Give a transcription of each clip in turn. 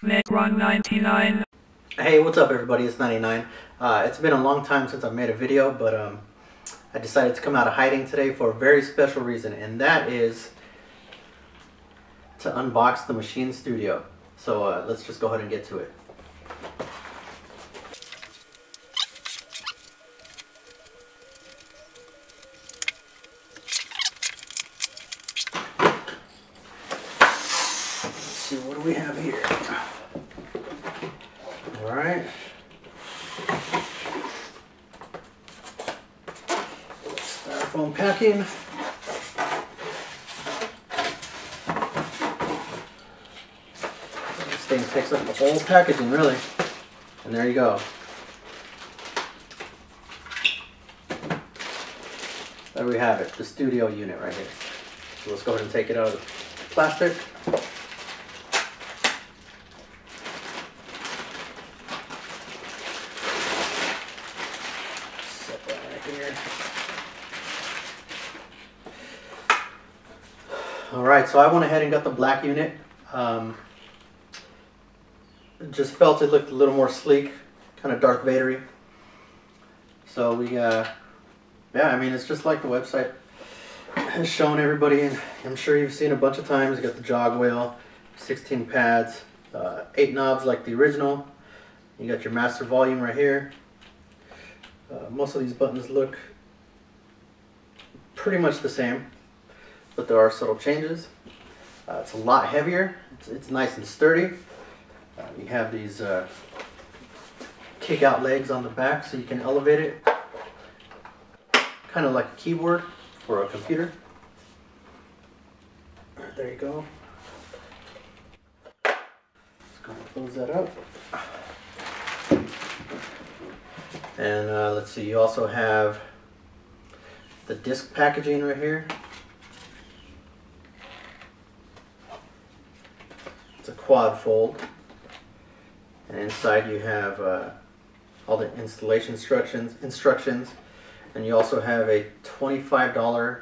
199. Hey, what's up everybody, it's 99. It's been a long time since I've made a video, but I decided to come out of hiding today for a very special reason, and that is to unbox the Maschine Studio. So let's just go ahead and get to it. Let's see, what do we have here? Alright. Styrofoam packing. This thing takes up the whole packaging, really. And there you go. There we have it, the studio unit right here. So let's go ahead and take it out of the plastic. Set that right here. Alright, so I went ahead and got the black unit. Just felt it looked a little more sleek, kind of Darth Vader-y. So we, yeah, I mean, it's just like the website has shown everybody, and I'm sure you've seen a bunch of times. You got the jog wheel, 16 pads, 8 knobs like the original. You got your master volume right here. Most of these buttons look pretty much the same, but there are subtle changes. It's a lot heavier. It's nice and sturdy. You have these kick-out legs on the back so you can elevate it. Kind of like a keyboard for a computer. There you go. Just going to close that up. And let's see, you also have the disc packaging right here. It's a quad fold. And inside you have all the installation instructions, and you also have a $25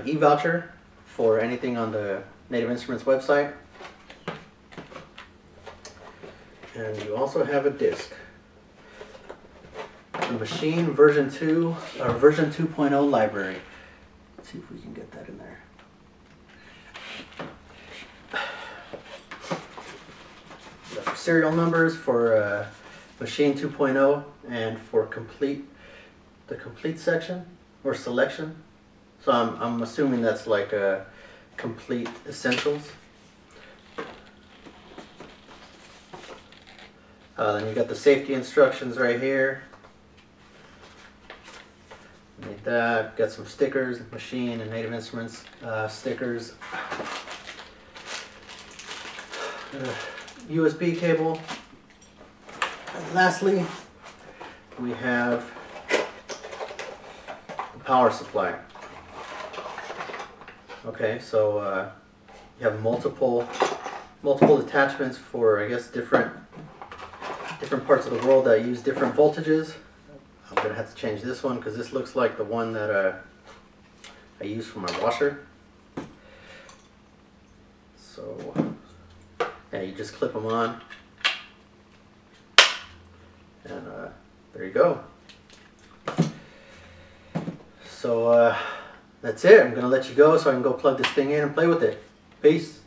e-voucher for anything on the Native Instruments website. And you also have a disc. The Maschine version 2 or version 2.0 library. Let's see if we can get that in there. Serial numbers for Maschine 2.0 and for the complete section or selection. So I'm assuming that's like a complete essentials. Then you got the safety instructions right here. Like that. Got some stickers, Maschine and Native Instruments stickers. USB cable. And lastly, we have the power supply. Okay, so you have multiple attachments for, I guess, different parts of the world that use different voltages. I'm gonna have to change this one because this looks like the one that I use for my washer. So. Yeah, you just clip them on, and there you go. So that's it. I'm going to let you go so I can go plug this thing in and play with it. Peace.